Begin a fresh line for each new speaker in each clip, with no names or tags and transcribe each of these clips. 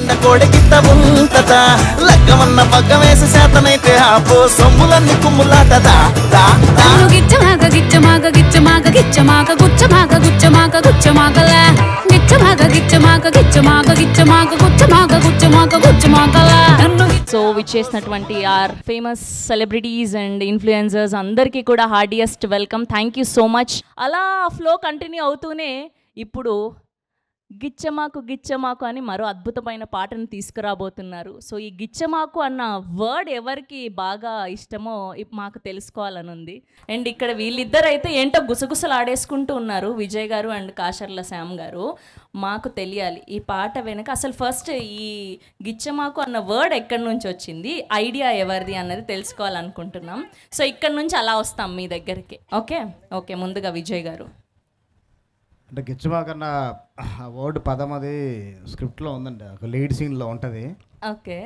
నిండ కోడి గిట్ట ఉంటదా లగ్గమన్న పగ్గ వేసి శాతనైతే ఆపో సొమ్ములన్నీ కుమ్ములాటదా
గిచ్చమాగ గిచ్చమాగ గిచ్చమాగ గిచ్చమాగ గుచ్చమాగ గుచ్చమాగ గుచ్చమాగలా గిచ్చమాగ గిచ్చమాగ గిచ్చమాగ గిచ్చమాగ గుచ్చమాగ గుచ్చమాగ గుచ్చమాగలా. సో విచ్చేసినటువంటి our famous celebrities and influencers అందరికీ కూడా heartiest welcome. Thank you so much. అలా ఫ్లో కంటిన్యూ అవుతూనే ఇప్పుడు గిచ్చమాకు గిచ్చమాకు అని మరో అద్భుతమైన పాటను తీసుకురాబోతున్నారు. సో ఈ గిచ్చమాకు అన్న వర్డ్ ఎవరికి బాగా ఇష్టమో మాకు తెలుసుకోవాలని ఉంది. అండ్ ఇక్కడ వీళ్ళిద్దరు అయితే ఏంటో గుసగుసలు ఆడేసుకుంటూ ఉన్నారు, విజయ్ గారు అండ్ కాశర్ల శ్యామ్ గారు. మాకు తెలియాలి ఈ పాట వెనక అసలు ఫస్ట్ ఈ గిచ్చమాకు అన్న వర్డ్ ఎక్కడి నుంచి వచ్చింది, ఐడియా ఎవరిది అన్నది తెలుసుకోవాలనుకుంటున్నాం. సో ఇక్కడ నుంచి అలా వస్తాం మీ దగ్గరికి. ఓకే ఓకే ముందుగా విజయ్ గారు.
అంటే గిచ్చమాకన్నా వర్డ్ పదం అది స్క్రిప్ట్లో ఉందండి, ఒక లీడ్ సీన్లో ఉంటుంది.
ఓకే.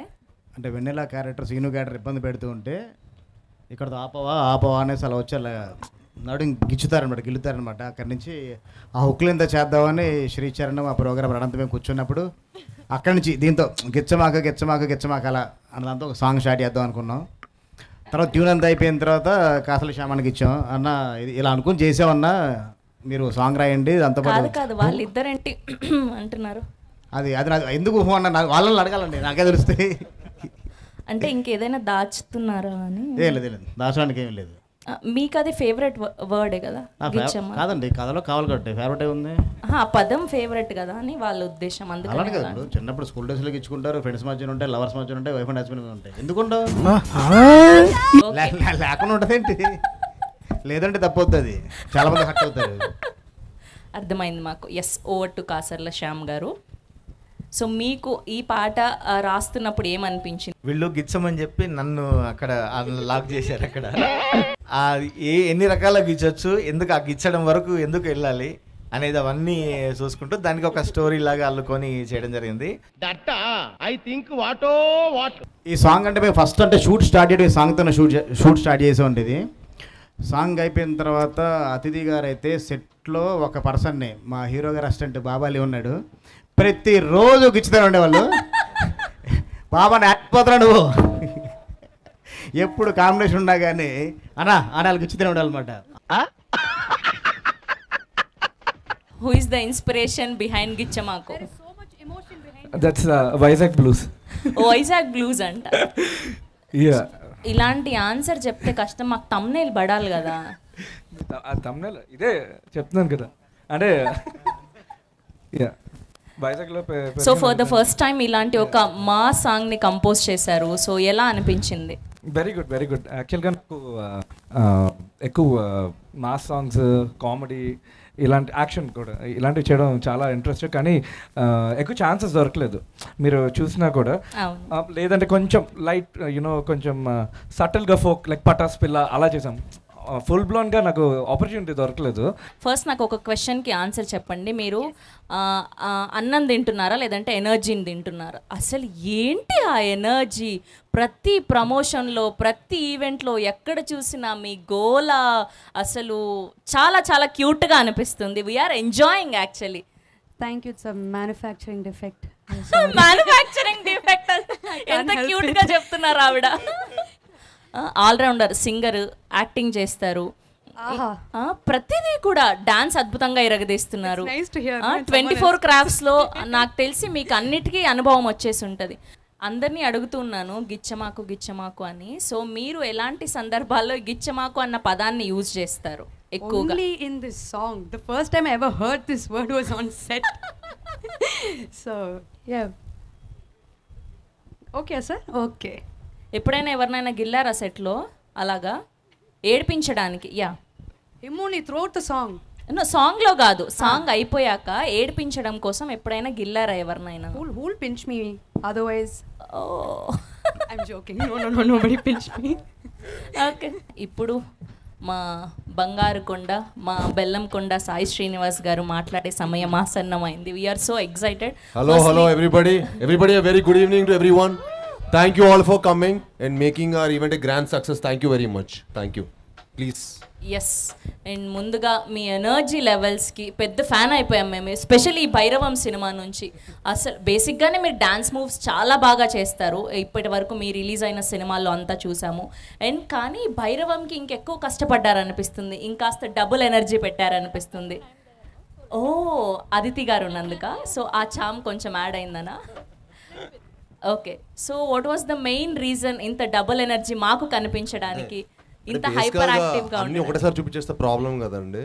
అంటే వెన్నెల క్యారెక్టర్ సీను క్యారెక్టర్ ఇబ్బంది పెడుతూ ఉంటే ఇక్కడ ఆపవా అనేసి అలా వచ్చి అలా నడు గిచ్చుతారనమాట, గిల్లుతారనమాట. అక్కడి నుంచి ఆ హుక్లు ఎంత చేద్దామని శ్రీచరణ్ ఆ ప్రోగ్రామ్ అనంత మేము కూర్చున్నప్పుడు అక్కడి నుంచి దీంతో గిచ్చమాక గిచ్చమాక గిచ్చమాక అలా అన్నదాంతో ఒక సాంగ్ స్టార్ట్ చేద్దాం అనుకున్నాం. తర్వాత ట్యూన్ అంతా అయిపోయిన తర్వాత కాసల శ్యామానికి ఇచ్చాం. అన్న ఇది ఇలా అనుకుని చేసామన్నా మీరు సాంగ్ రాయండి అంత
కాదు వాళ్ళిద్దరేంటి అంటున్నారు.
అది అది నాకు ఎందుకు అన్న వాళ్ళని అడగాలండి, నాకే తెలుస్తాయి.
అంటే ఇంకేదైనా దాచుతున్నారా అని.
ఏం లేదు దాచడానికి ఏం లేదు.
మీకు అది ఫేవరెట్ వర్డే కదా?
కాదండి, కథలో కావాలి కాబట్టి ఫేవరెట్ ఉంది.
ఆ పదం ఫేవరెట్ కదా అని వాళ్ళ ఉద్దేశం.
అలానే కదా, ఇప్పుడు చిన్నప్పుడు స్కూల్ డేస్లో ఇచ్చుకుంటారు, ఫ్రెండ్స్ మధ్యన ఉంటాయి, లవర్స్ మధ్యన ఉంటాయి, వైఫ్ అండ్ హస్బెండ్ ఉంటాయి. ఎందుకుంటావు లేకుండా ఉంటుందేంటి? లేదంటే తప్పవుతుంది, అది చాలా మంది హట్ అవుతారు.
అర్థమైంది మాకు. Yes, over to Kasarla Shyam గారు. సో మీకు ఈ పాట రాస్తున్నప్పుడు ఏమనిపించింది?
వీళ్ళు గిచ్చమని చెప్పి నన్ను అక్కడ లాక్ చేశారు. అక్కడ ఎన్ని రకాల గిచ్చొచ్చు, ఎందుకు ఆ గిచ్చడం వరకు ఎందుకు వెళ్ళాలి అనేది అవన్నీ చూసుకుంటూ దానికి ఒక స్టోరీ లాగా అల్లుకొని చేయడం జరిగింది.
ఈ సాంగ్ అంటే మేము ఫస్ట్ అంటే షూట్ స్టార్ట్ చేయడం, ఈ సాంగ్తో షూట్ స్టార్ట్ చేసే ఉంటుంది. సాంగ్ అయిపోయిన తర్వాత అతిథి గారు అయితే సెట్లో ఒక పర్సన్ని, మా హీరో గారు అసిస్టెంట్ బాబాలి ఉన్నాడు, ప్రతిరోజు గిచ్చుతూనే ఉండేవాళ్ళు. బాబాని ఆడిపోతున్నాడు నువ్వు, ఎప్పుడు కాంబినేషన్ ఉన్నా కానీ అనాలు గిచ్చుతూనే ఉండాలన్నమాట.
Who is the inspiration behind గిచ్చమాకు?
There is so much emotion behind it. That's Vizag Blues.
Vizag blues అంట.
Yeah.
ఇలాంటి ఆన్సర్ చెప్తే కష్టం, మాకు తమ్నైల్ పడాలి కదా.
ఆ తమ్నైల్ ఇదే చెప్తున్నాను కదా. అంటే వైజాగ్లో.
So for the first time ఇలాంటి ఒక మా సాంగ్ని కంపోజ్ చేశారు. సో ఎలా అనిపించింది?
Very good, very good. యాక్చువల్గా నాకు ఎక్కువ మాస్ సాంగ్స్, కామెడీ, ఇలాంటి యాక్షన్ కూడా ఇలాంటివి చేయడం చాలా ఇంట్రెస్ట్. కానీ ఎక్కువ ఛాన్సెస్ దొరకలేదు మీరు చూసినా కూడా. లేదంటే కొంచెం లైట్ కొంచెం సటిల్గా ఫోక్ లైక్ పటాస్ పిల్ల అలా చేసాం. ఫుల్ బ్లోన్గా నాకు ఆపర్చునిటీ దొరకలేదు.
ఫస్ట్ నాకు ఒక క్వశ్చన్కి ఆన్సర్ చెప్పండి. మీరు అన్నం తింటున్నారా లేదంటే ఎనర్జీని తింటున్నారా? అసలు ఏంటి ఆ ఎనర్జీ? ప్రతి ప్రమోషన్లో, ప్రతి ఈవెంట్లో ఎక్కడ చూసినా మీ గోల అసలు చాలా చాలా క్యూట్గా అనిపిస్తుంది. We're enjoying actually.
Thank you. It's a manufacturing defect.
Manufacturing defect ఎంత క్యూట్గా చెప్తున్నారు ఆవిడ. ఆల్రౌండర్, సింగర్, యాక్టింగ్ చేస్తారు, ప్రతిదీ కూడా డాన్స్ అద్భుతంగా ఇరగదీస్తున్నారు. 24 క్రాఫ్ట్స్లో నాకు తెలిసి మీకు అన్నిటికీ అనుభవం వచ్చేసి ఉంటుంది. అందరినీ అడుగుతున్నాను గిచ్చమాకు గిచ్చమాకు అని. సో మీరు ఎలాంటి సందర్భాల్లో గిచ్చమాకు అన్న పదాన్ని యూజ్ చేస్తారు ఎక్కువగా?
Only in this song. The first time I ever heard this word was on set. So yeah. Okay sir. Okay.
ఎప్పుడైనా ఎవరినైనా గిల్లారా సెట్లో అలాగా ఏడిపించడానికి? Yeah.
Immunity throughout the song.
సాంగ్లో కాదు, సాంగ్ అయిపోయాక ఏడిపించడం కోసం ఎప్పుడైనా గిల్లారా ఎవరినైనా?
Who'll pinch me otherwise? Oh. I'm joking. No, nobody pinch me.
Okay. ఇప్పుడు మా బంగారు కొండ, మా బెల్లం కొండ సాయి శ్రీనివాస్ గారు మాట్లాడే సమయం ఆసన్నమైంది. We're so excited.
Hello everybody a very good evening to everyone. Thank you all for coming and making our event a grand success. Thank you very much. Thank you. Please.
Yes, and ముందుగా మీ energy లెవెల్స్కి పెద్ద fan అయిపోయాం మేము, especially ఈ Bhairavam cinema నుంచి. అసలు బేసిక్గానే మీరు dance moves చాలా బాగా చేస్తారు, ఇప్పటి వరకు మీ రిలీజ్ అయిన సినిమాల్లో అంతా చూసాము. అండ్ కానీ భైరవంకి ఇంకెక్కువ కష్టపడ్డారనిపిస్తుంది, ఇంకాస్త డబుల్ ఎనర్జీ పెట్టారనిపిస్తుంది. ఓ, అదితి గారు ఉన్నందుక, సో ఆ చామ్ కొంచెం యాడ్ అయిందనా? Okay, so what was the main reason ఇంత డబుల్ ఎనర్జీ మాకు కనిపించడానికి, ఇంత హైపర్ యాక్టివ్గా
అన్ని ఒకటేసారి చూపించేస్తే ప్రాబ్లం కదండి.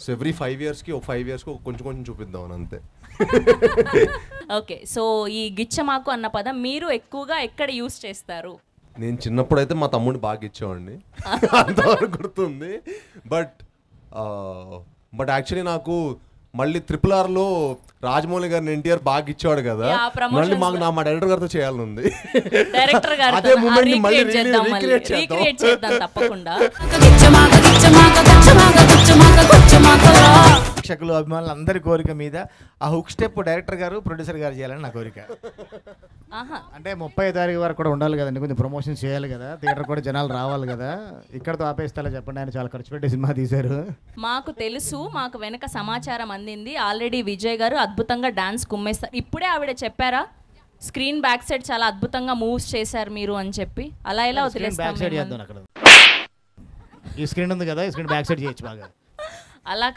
సో ఎవ్రీ 5 yearsకి ఒక 5 yearsకి కొంచెం కొంచెం చూపిద్దాం అంతే.
ఓకే, సో ఈ గిచ్చమాకు అన్న పదం మీరు ఎక్కువగా ఎక్కడ యూస్ చేస్తారు?
నేను చిన్నప్పుడు అయితే మా తమ్ముడిని బాగా ఇచ్చేవాడిని, అంతవరకు గుర్తుంది. బట్ యాక్చువల్లీ నాకు మళ్ళీ RRRలో రాజమౌళి గారిని ఎన్టీఆర్ బాగా ఇచ్చేవాడు కదా, మళ్ళీ మా డైరెక్టర్ గారితో చేయాలని ఉంది.
డైరెక్టర్ గారు
అదే మూమెంట్ ని మళ్ళీ రీక్రియేట్
చేద్దాం తప్పకుండా.
ప్రేక్షకులు అభిమానులు అందరి కోరిక మీద ఆ హుక్ స్టెప్ డైరెక్టర్ గారు ప్రొడ్యూసర్ గారు చేయాలని నా కోరిక.
అంటే 30 తారీఖు వరకు కూడా ఉండాలి కదండి, కొంచెం ప్రమోషన్ చేయాలి కదా, థియేటర్ కూడా జనాలు రావాలి కదా. ఇక్కడతో ఆపేస్తా చెప్పండి, ఆయన చాలా ఖర్చు పెట్టి సినిమా తీశారు.
మాకు తెలుసు, మాకు వెనక సమాచారం అందింది. ఆల్రెడీ విజయ్ గారు అద్భుతంగా డాన్స్ కుమ్మేస్తారు. ఇప్పుడే ఆవిడ చెప్పారా స్క్రీన్ బ్యాక్ సైడ్ చాలా అద్భుతంగా మూవ్స్ చేశారు మీరు అని చెప్పి, అలా ఎలా వదిలేస్తాం?
ఈ స్క్రీన్ ఉంది కదా, ఈ స్క్రీన్ బ్యాక్ సైడ్ చేయొచ్చు బాగా.
అలా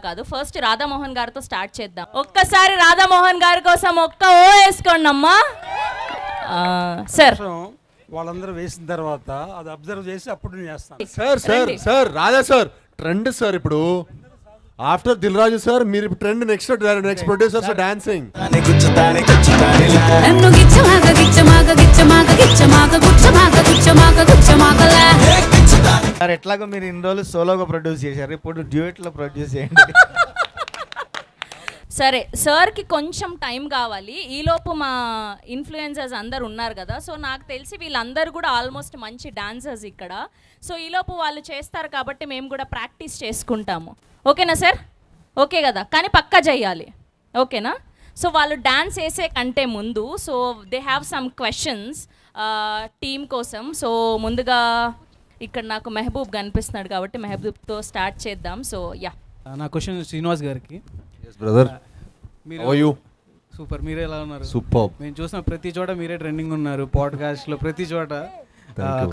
కాదు, ఫస్ట్ రాధామోహన్ గారితో స్టార్ట్ చేద్దాం. ఒక్కసారి రాధామోహన్ గారి కోసం ఒక్క ఓ వేసుకోండి అమ్మా. సార్
వాళ్ళందరూ వేసిన తర్వాత అది అబ్జర్వ్ చేసి అప్పుడు నేను చేస్తాను.
Sir Radha sir trend sir ఇప్పుడు ఆఫ్టర్ దిల్ రాజు సార్ మీరు trend next producers dancing.
Sir ఎట్లాగో మీరు ఇన్ని రోజులు సోలోగా ప్రొడ్యూస్ చేశారు, ఇప్పుడు డ్యూయెట్లో ప్రొడ్యూస్ చేయండి.
సరే, సార్కి కొంచెం టైం కావాలి. ఈలోపు మా ఇన్ఫ్లుయెన్సర్స్ అందరు ఉన్నారు కదా, సో నాకు తెలిసి వీళ్ళందరూ కూడా ఆల్మోస్ట్ మంచి డాన్సర్స్ ఇక్కడ. సో ఈలోపు వాళ్ళు చేస్తారు కాబట్టి మేము కూడా ప్రాక్టీస్ చేసుకుంటాము. ఓకేనా సార్? ఓకే కదా, కానీ పక్కా చేయాలి. ఓకేనా? సో వాళ్ళు డాన్స్ వేసే కంటే ముందు so they have some questions team కోసం. సో ముందుగా ఇక్కడ నాకు మెహబూబ్ కనిపిస్తున్నాడు కాబట్టి మెహబూబ్తో స్టార్ట్ చేద్దాం. సో యా,
నా క్వశ్చన్ శ్రీనివాస్ గారికి.
Brother, how are you?
Super, మీరే ఎలా ఉన్నారు?
సూపర్.
మేము చూసిన ప్రతి చోట మీరే ట్రెండింగ్ ఉన్నారు, పాడ్కాస్ట్లో ప్రతి చోట.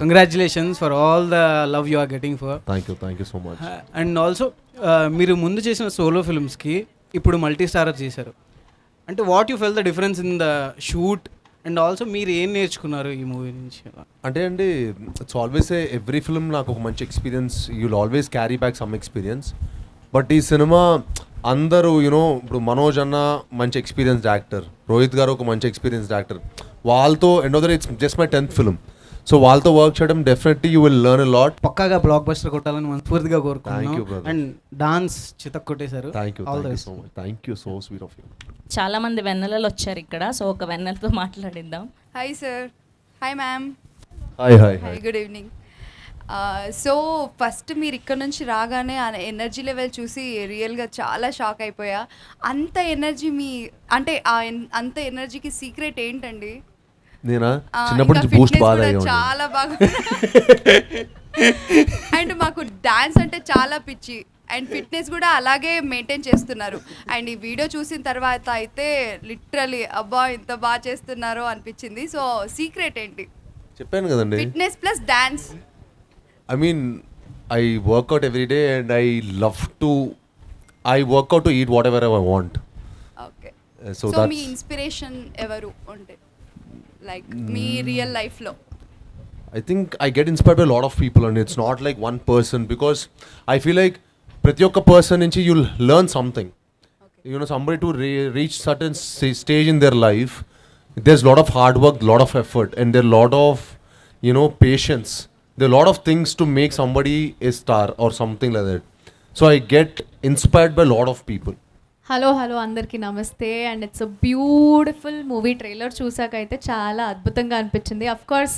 Congratulations for all the love you are getting for.
Thank you so much.
And also మీరు ముందు చేసిన సోలో ఫిల్మ్స్కి ఇప్పుడు మల్టీ స్టారర్ చేశారు, అంటే what you fell the difference in the shoot and also మీరు ఏం నేర్చుకున్నారు ఈ మూవీ నుంచి?
అంటే అండి, ఇట్స్ ఆల్వేస్ ఎవ్రీ ఫిల్మ్ నాకు ఒక మంచి experience, you will always carry back some experience. But ఈ సినిమా అందరూ యూనో ఇప్పుడు మనోజ్ అన్న మంచి ఎక్స్పీరియన్స్డ్ యాక్టర్, రోహిత్ గారు ఒక మంచి ఎక్స్పీరియన్స్డ్ యాక్టర్, వాళ్ళతో and it's just my 10th film. So వాళ్ళతో వర్క్ చేయడం definitely you will learn a lot.
పక్కాగా బ్లాక్ బస్టర్ కొట్టాలని మనస్ఫూర్తిగా కోరుకుంటున్నాను. అండ్ డాన్స్ చితక్ కొట్టేశారు.
Thank you so sweet of you.
చాలా మంది వెన్నెలలు వచ్చారు ఇక్కడ, సో ఒక వెన్నెలతో మాట్లాడిద్దాం.
Hi sir. Hi ma'am.
Hi
good evening. So first మీరు ఇక్కడ నుంచి రాగానే ఆ ఎనర్జీ లెవెల్ చూసి రియల్గా చాలా షాక్ అయిపోయా. అంత ఎనర్జీ అంటే అంత ఎనర్జీకి సీక్రెట్ ఏంటండి?
నేనా చిన్నప్పటి నుంచి బూస్ట్ బాగా
చాలా బాగా. అండ్ మాకు డాన్స్ అంటే చాలా పిచ్చి అండ్ ఫిట్నెస్ కూడా అలాగే మెయింటైన్ చేస్తున్నారు. అండ్ ఈ వీడియో చూసిన తర్వాత అయితే లిటరలీ అబ్బా ఇంత బాగా చేస్తున్నారో అనిపించింది. సో సీక్రెట్ ఏంటి?
చెప్పాను కదండి,
fitness plus dance.
I mean, I work out every day and I work out to eat whatever I want.
Okay.
So
me inspiration ఎవరు ఉంటే లైక్ మీ రియల్ లైఫ్ లో?
I think I get inspired by a lot of people and it's not like one person, because I feel like ప్రతి ఒక్క person నుంచి you'll learn something. Okay. You know, somebody to reach certain stage in their life, there's a lot of hard work, lot of effort, and there are a lot of, you know, patience. There are a lot of things to make somebody a star or something like that. So I get inspired by a lot of people.
Hello అందరికీ నమస్తే. And it's a beautiful movie. Trailer చూసాకైతే చాలా అద్భుతంగా అనిపించింది. Of course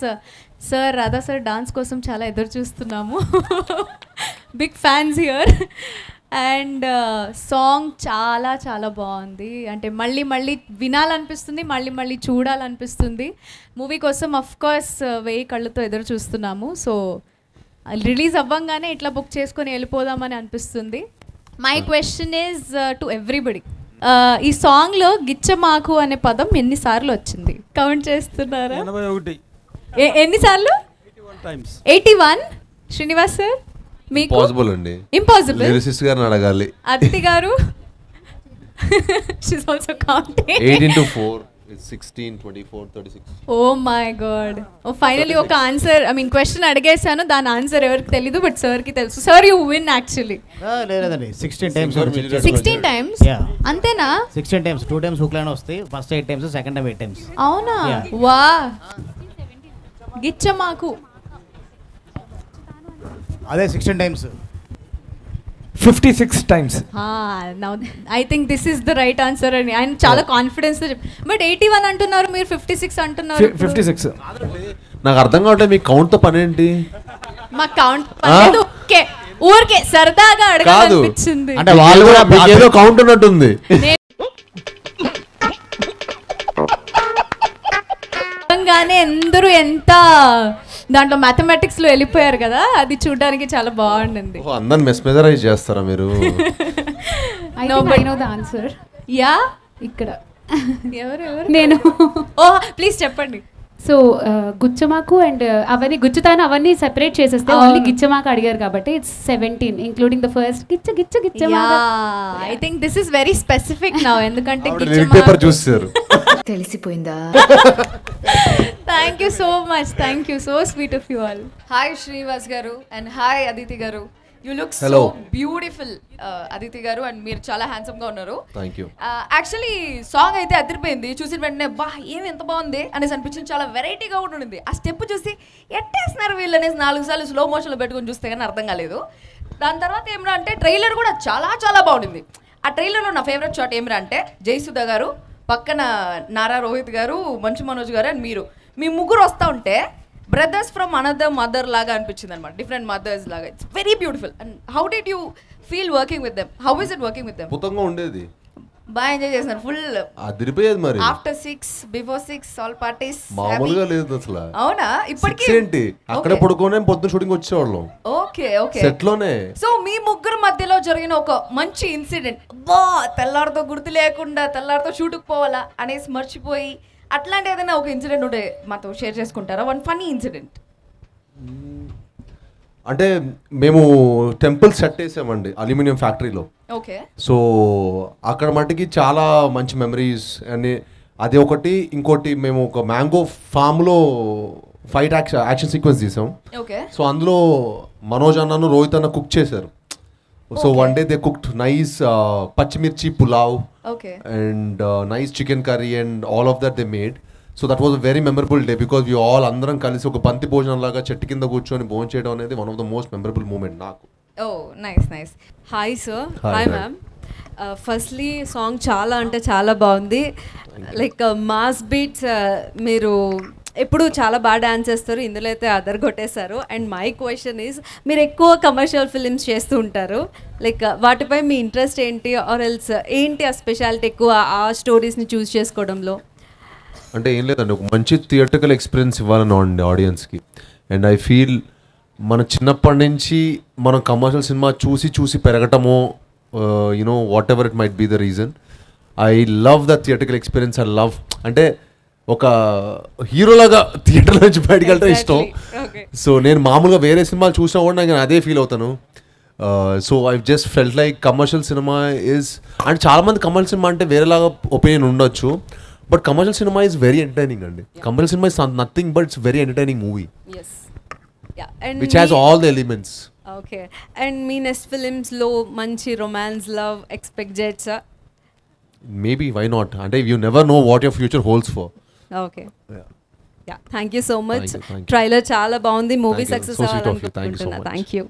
sir Radha sir dance కోసం చాలా ఎదురు చూస్తున్నాము. Big fans here. And song చాలా చాలా బాగుంది. అంటే మళ్ళీ వినాలనిపిస్తుంది, మళ్ళీ చూడాలనిపిస్తుంది. మూవీ కోసం అఫ్ కోర్స్ 1000 కళ్ళతో ఎదురు చూస్తున్నాము. సో రిలీజ్ అవ్వంగానే ఇట్లా బుక్ చేసుకొని వెళ్ళిపోదామని అనిపిస్తుంది. My question is to everybody, ఈ సాంగ్లో గిచ్చమాకు అనే పదం ఎన్నిసార్లు వచ్చింది? కౌంట్ చేస్తున్నారా?
81
ఎన్నిసార్లు? 81. శ్రీనివాస్ సార్ మీకు
పాసిబుల్ అండి.
ఇంపాసిబుల్.
లిరిసిస్ట్ గారిని అడగాలి.
అదితి గారు she's also counting.
8 into 4 is 16, 24, 36.
Oh my god. Oh, finally ఒక ఆన్సర్, ఐ మీన్ క్వశ్చన్ అడిగేసాను, దాని ఆన్సర్ ఎవరికి తెలీదు, బట్ సార్ కి తెలుసు. Sir you win actually.
లేదండి 16 టైమ్స్
16 టైమ్స్ అంతేనా?
16 టైమ్స్ 2 టైమ్స్ హుక్ లైన్ వస్తాయి. First 8 times, second time 8 times.
అవునా? వా గిచ్చమాకు
అదే 16 times
56 times.
Now I think this is the right answer అని ఆయన చాలా కాన్ఫిడెన్స్ తో బట్ 81 అంటున్నారు, మీరు 56 అంటున్నారు.
56.
నాకు అర్థం కావట్లేదు, మీ కౌంట్ తో పని ఏంటి?
మా కౌంట్ పర్లేదు, ఓకే, ఊరికే సరదాగా అడగాలనిపించింది.
అంటే వాళ్ళు కూడా ఏదో కౌంట్ ఉన్నట్టుంది.
అందరూ ఎంత దాంట్లో మ్యాథమెటిక్స్ లో వెళ్ళిపోయారు కదా, అది చూడడానికి చాలా బాగుండింది.
అందరిని మెస్మెరైజ్ చేస్తారా మీరు?
I know the answer.
Yeah
ఇక్కడ
ఎవరు
నేను.
ఓ ప్లీజ్ చెప్పండి.
సో గుచ్చమాకు అండ్ అవన్నీ గుచ్చుతాను అవన్నీ సెపరేట్ చేసేస్తే ఓన్లీ గిచ్చమాకు అడిగారు కాబట్టి ఇట్స్ 17 ఇంక్లూడింగ్ ద ఫస్ట్ గిచ్చ గిచ్చ గిచ్చమాకు.
I think this is very specific now, ఎందుకంటే
పేపర్ చూసారు.
తెలిసిపోయిందా?
Thank you so much, thank you, so sweet of you all.
Hi Srinivas garu and hi Aditi garu. You look so
Hello.
Beautiful Aditi garu, and మీరు చాలా handsome గా ఉన్నారు.
Thank you.
యాక్చువల్లీ సాంగ్ అయితే అదిరిపోయింది, చూసిన వెంటనే బా ఏమి ఎంత బాగుంది అనేసి అనిపించింది. చాలా వెరైటీగా కూడా ఉండింది. ఆ స్టెప్ చూసి ఎట్టేస్తున్నారు వీళ్ళు అనేసి 4 సార్లు స్లో మోషన్లో పెట్టుకొని చూస్తే కానీ అర్థం కాలేదు. దాని తర్వాత ఏమిరా అంటే ట్రైలర్ కూడా చాలా చాలా బాగుండింది. ఆ ట్రైలర్లో నా ఫేవరెట్ షాట్ ఏమిరా అంటే జయసుధ గారు పక్కన నారా రోహిత్ గారు, మంచు మనోజ్ గారు అండ్ మీరు, మీ ముగ్గురు వస్తూ ఉంటే బ్రదర్స్ ఫ్రమ్ అనదర్ మదర్ లాగా అనిపించింది అనమాట, డిఫరెంట్ మదర్స్ లాగా. It's very beautiful. And how did you feel working with them? How is it working with them?
అద్భుతంగా ఉండేది,
బాగా ఎంజాయ్ చేస్తున్నారు ఫుల్.
అదిరిపోయేది. మరి
ఆఫ్టర్ 6 బిఫోర్ 6 ఆల్ పార్టీస్
మామూలుగా లేదు అసలు.
అవునా? ఇప్పటికీ
ఏంటి అక్కడే పడుకోనే పొద్దున షూటింగ్ వచ్చేవాళ్ళం.
ఓకే ఓకే
సెట్ లోనే.
సో మీ ముగ్గురు మధ్యలో జరిగిన ఒక మంచి ఇన్సిడెంట్, బా తెల్లారితో గుర్తు లేకుండా తెల్లారితో షూట్కి పోవాలా అనేసి మర్చిపోయి అట్లాంటి ఏదైనా ఒక ఇన్సిడెంట్ ఉంటే మాతో షేర్ చేసుకుంటారా? One funny incident.
అంటే మేము టెంపుల్ సెట్ వేసామండి అల్యూమినియం ఫ్యాక్టరీలో.
ఓకే.
సో అక్కడ మట్టుకి చాలా మంచి మెమరీస్ అని అది ఒకటి. ఇంకోటి మేము ఒక మ్యాంగో ఫామ్లో ఫైట్ యాక్షన్ సీక్వెన్స్ తీసాం.
ఓకే.
సో అందులో మనోజ్ అన్నను రోహిత్ అన్న కుక్ చేశారు. So one day they cooked nice pachimirchi pulao and nice chicken curry and all of that they made. So that was a very memorable day because we all అందరం కలిసి ఒక బంతి భోజనం లాగా చెట్టు కింద కూర్చొని భోజనం చేయడం అనేది one of the most memorable moment నాకు.
Oh nice nice.
Hi sir.
Hi,
hi ma'am. Firstly song చాలా అంటే చాలా బాగుంది. లైక్ మాస్ బీట్స్ మీరు ఎప్పుడు చాలా బాగా డాన్స్ చేస్తారు, ఇందులో అయితే అదర్ కొట్టేశారు. అండ్ మై క్వశ్చన్ ఈజ్, మీరు ఎక్కువ కమర్షియల్ ఫిలిమ్స్ చేస్తూ ఉంటారు, లైక్ వాటిపై మీ ఇంట్రెస్ట్ ఏంటి? ఆర్ ఎల్స్ ఏంటి ఆ స్పెషాలిటీ ఎక్కువ ఆ స్టోరీస్ని చూస్ చేసుకోవడంలో?
అంటే ఏం లేదండి, ఒక మంచి థియేటర్కల్ ఎక్స్పీరియన్స్ ఇవ్వాలని అండి ఆడియన్స్కి. అండ్ ఐ ఫీల్ మన చిన్నప్పటి నుంచి మనం కమర్షియల్ సినిమా చూసి చూసి పెరగటమో you know whatever it might be the reason, I love the theatrical experience. I love అంటే ఒక హీరోలాగా థియేటర్ నుంచి బయటకు వెళ్ళటం ఇష్టం. సో నేను మామూలుగా వేరే సినిమాలు చూసినా కూడా నాకు అదే ఫీల్ అవుతాను. So I just felt like commercial cinema is, అంటే చాలామంది కమర్షియల్ సినిమా అంటే వేరేలాగా ఒపీనియన్ ఉండొచ్చు, but commercial cinema is very entertaining అండి. Commercial cinema is nothing but it's very entertaining movie which has all the elements.
Okay. And మీ next ఫిలిమ్స్లో మంచి romance love expect చేయొచ్చా?
Maybe, why not? అంటే you never know what your future holds for.
Okay. Yeah, thank you so much. Trailer చాలా బాగుంది, movie success అవ్వాలనుకుంటున్నా. Thank you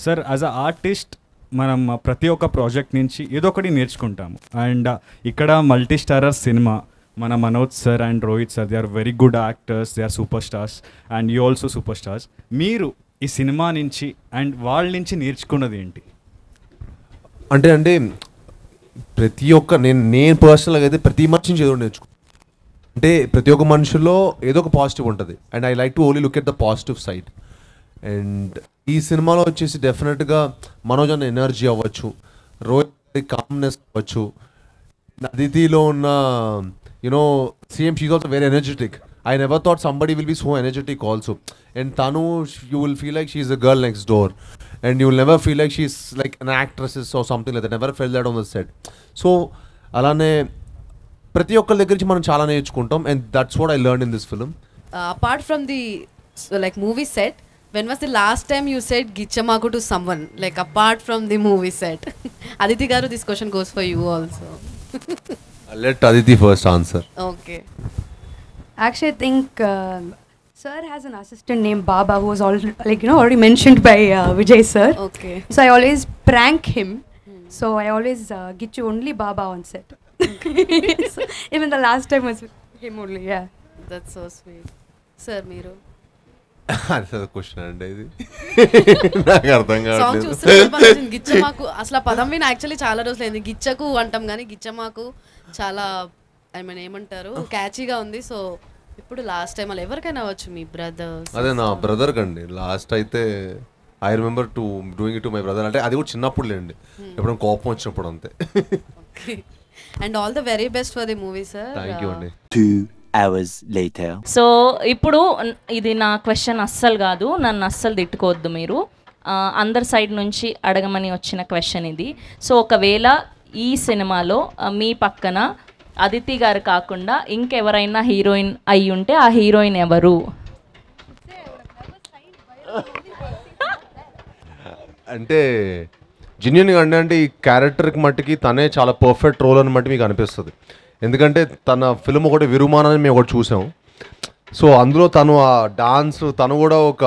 sir. As a artist మనం ప్రతి ఒక్క ప్రాజెక్ట్ నుంచి ఏదో ఒకటి నేర్చుకుంటాము. అండ్ ఇక్కడ మల్టీ స్టారర్ సినిమా, మన Manoj sir and Rohit sir, they are very good actors, they are super stars and you also super stars. మీరు ఈ సినిమా నుంచి అండ్ వాళ్ళ నుంచి నేర్చుకున్నది ఏంటి?
అంటే ప్రతి ఒక్క నేను పర్సనల్గా అయితే ప్రతి మనిషి నుంచి ఏదో నేర్చుకో. అంటే ప్రతి ఒక్క మనుషుల్లో ఏదో ఒక పాజిటివ్ ఉంటుంది. And I like to only look at the positive side. And ఈ సినిమాలో వచ్చేసి డెఫినెట్గా మనోజ్ అన్న ఎనర్జీ అవ్వచ్చు, రోహిత్ కామ్నెస్ అవ్వచ్చు, అదితిలో ఉన్న you know same she also very energetic. I never thought somebody will be so energetic also. And Tanu, you will feel like she's a girl next door. And you will never feel like she's like an actress or something like that. Never felt that on the set. So, alane ప్రతి ఒక్కరి దగ్గర నుంచి మనం చాలా నేర్చుకుంటాం. And that's what I learned in this film.
Apart from the like movie set, when was the last time you said Gichamaku to someone? Like apart from the movie set. Aditi garu, this question goes for you also.
I'll let Aditi first answer.
Okay.
Actually, I think sir has an assistant named Baba who was already mentioned by Vijay sir.
Okay.
So I always prank him. So I always get you only Baba on set. So, even the last time was him only. Yeah.
That's so sweet. Sir, Meeru.
అదే question అండి ఇది. నాకు అర్థం
song
కావట్లేదు.
చూస్తే గిచ్చమాకు అసలు ఆ పదం విని యాక్చువల్లీ చాలా రోజులు అయింది. గిచ్చకు అంటాం కానీ గిచ్చమాకు చాలా ఐ మీన్ ఏమంటారు క్యాచీగా ఉంది. సో ఇప్పుడు లాస్ట్ టైం అలా ఎవరికైనా అవ్వచ్చు, మీ బ్రదర్స్.
అదే నా బ్రదర్ కండి లాస్ట్ అయితే I remember to doing it to my brother. అంటే అది కూడా చిన్నప్పుడు లేండి, ఎప్పుడైనా కోపం వచ్చినప్పుడు అంతే.
And all the very best for the movie sir.
Thank you అండి.
2 hours later.
సో ఇప్పుడు ఇది నా క్వశ్చన్ అస్సలు కాదు, నన్ను అస్సలు తిట్టుకోవద్దు మీరు. అందరి సైడ్ నుంచి అడగమని వచ్చిన క్వశ్చన్ ఇది. సో ఒకవేళ ఈ సినిమాలో మీ పక్కన అదితి గారు కాకుండా ఇంకెవరైనా హీరోయిన్ అయి ఉంటే ఆ హీరోయిన్ ఎవరు?
అంటే జెన్యూన్గా అంటే ఈ క్యారెక్టర్కి మట్టికి తనే చాలా పర్ఫెక్ట్ రోల్ అని మట్టి మీకు అనిపిస్తుంది. ఎందుకంటే తన ఫిల్మ్ ఒకటి విరుమానాన్ని మేము ఒకటి చూసాం. సో అందులో తను ఆ డాన్స్ తను కూడా ఒక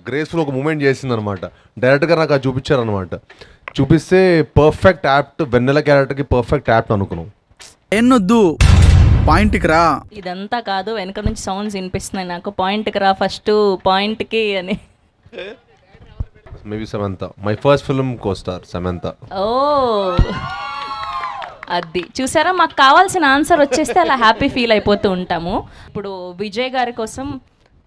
గ్రేస్ఫుల్ ఒక మూమెంట్ చేసిందనమాట. డైరెక్ట్గా నాకు అది చూపించారనమాట. చూపిస్తే పర్ఫెక్ట్ యాప్ట్, వెన్నెల క్యారెక్టర్కి పర్ఫెక్ట్ యాప్ట్ అనుకున్నాం.
ఎన్నొద్దు పాయింట్కి రా.
ఇదంతా కాదు, వెనక నుంచి సౌండ్స్ వినిపిస్తున్నాయి నాకు. పాయింట్కి రా ఫస్ట్, పాయింట్కి అని.
Maybe Samantha, my first film costar Samantha.
Oh అది చూసారా, మాకు కావాల్సిన ఆన్సర్ వచ్చేస్తే అలా హ్యాపీ ఫీల్ అయిపోతూ ఉంటాము. ఇప్పుడు విజయ్ గారి కోసం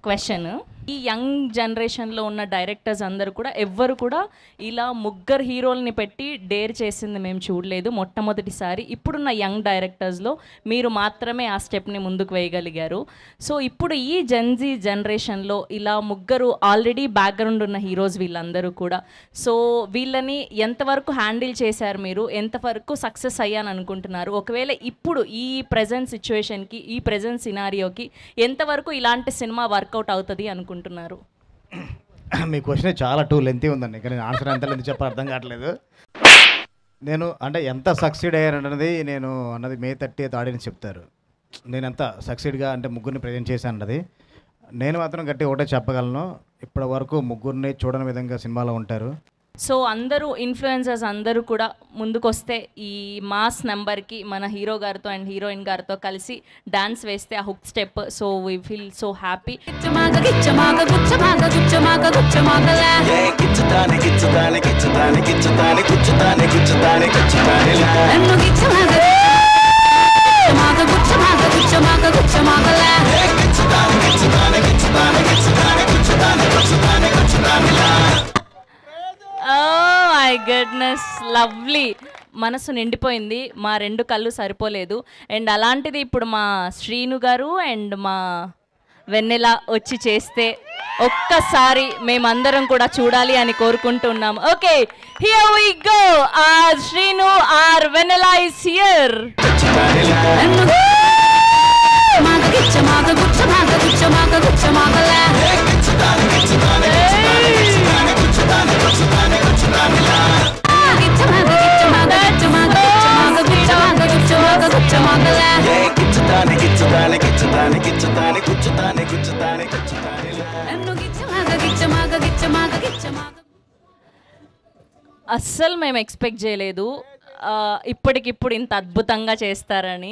క్వశ్చన్. ఈ యంగ్ జనరేషన్లో ఉన్న డైరెక్టర్స్ అందరూ కూడా ఎవ్వరు కూడా ఇలా ముగ్గురు హీరోల్ని పెట్టి డేర్ చేసింది మేము చూడలేదు, మొట్టమొదటిసారి. ఇప్పుడున్న యంగ్ డైరెక్టర్స్లో మీరు మాత్రమే ఆ స్టెప్ని ముందుకు వేయగలిగారు. సో ఇప్పుడు ఈ జెన్జీ జనరేషన్లో ఇలా ముగ్గురు ఆల్రెడీ బ్యాక్గ్రౌండ్ ఉన్న హీరోస్ వీళ్ళందరూ కూడా. సో వీళ్ళని ఎంతవరకు హ్యాండిల్ చేశారు మీరు, ఎంతవరకు సక్సెస్ అయ్యాను అనుకుంటున్నారు? ఒకవేళ ఇప్పుడు ఈ ప్రజెంట్ సిచ్యువేషన్కి, ఈ ప్రజెంట్ సినారియోకి ఎంతవరకు ఇలాంటి సినిమా వర్కౌట్ అవుతుంది అనుకుంటున్నారు?
మీ క్వశ్చన్ చాలా లెంతీ ఉందండి, కానీ ఆన్సర్ ఎంత లెంతీ చెప్పాలి అర్థం కావట్లేదు. నేను అంటే ఎంత సక్సీడ్ అయ్యానన్నది నేను అన్నది May 30th ఆడియన్స్ చెప్తారు. నేను ఎంత సక్సీడ్గా అంటే ముగ్గురిని ప్రజెంట్ చేశాను అన్నది. నేను మాత్రం గట్టి ఒకటే చెప్పగలను, ఇప్పటి వరకు ముగ్గురిని చూడని విధంగా సినిమాలో ఉంటారు.
సో అందరూ ఇన్ఫ్లుయెన్సర్స్ అందరూ కూడా ముందుకొస్తే ఈ మాస్ నెంబర్కి మన హీరో గారితో అండ్ హీరోయిన్ గారితో కలిసి డాన్స్ వేస్తే ఆ hook step, so we feel so happy. My goodness, lovely. మనసు నిండిపోయింది, మా రెండు కళ్ళు సరిపోలేదు. అండ్ అలాంటిది ఇప్పుడు మా శ్రీను గారు అండ్ మా వెన్నెల వచ్చి చేస్తే ఒక్కసారి మేమందరం కూడా చూడాలి అని కోరుకుంటున్నాం. Okay, here we go. Our Srinu our Vennela is here. అస్సలు మేము ఎక్స్పెక్ట్ చేయలేదు ఇప్పటికిప్పుడు ఇంత అద్భుతంగా చేస్తారని.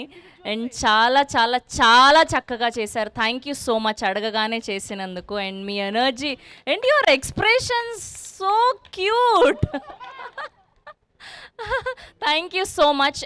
అండ్ చాలా చాలా చాలా చక్కగా చేశారు. థ్యాంక్ యూ సో మచ్ అడగగానే చేసినందుకు. And me energy and your expressions so cute. Thank you so much.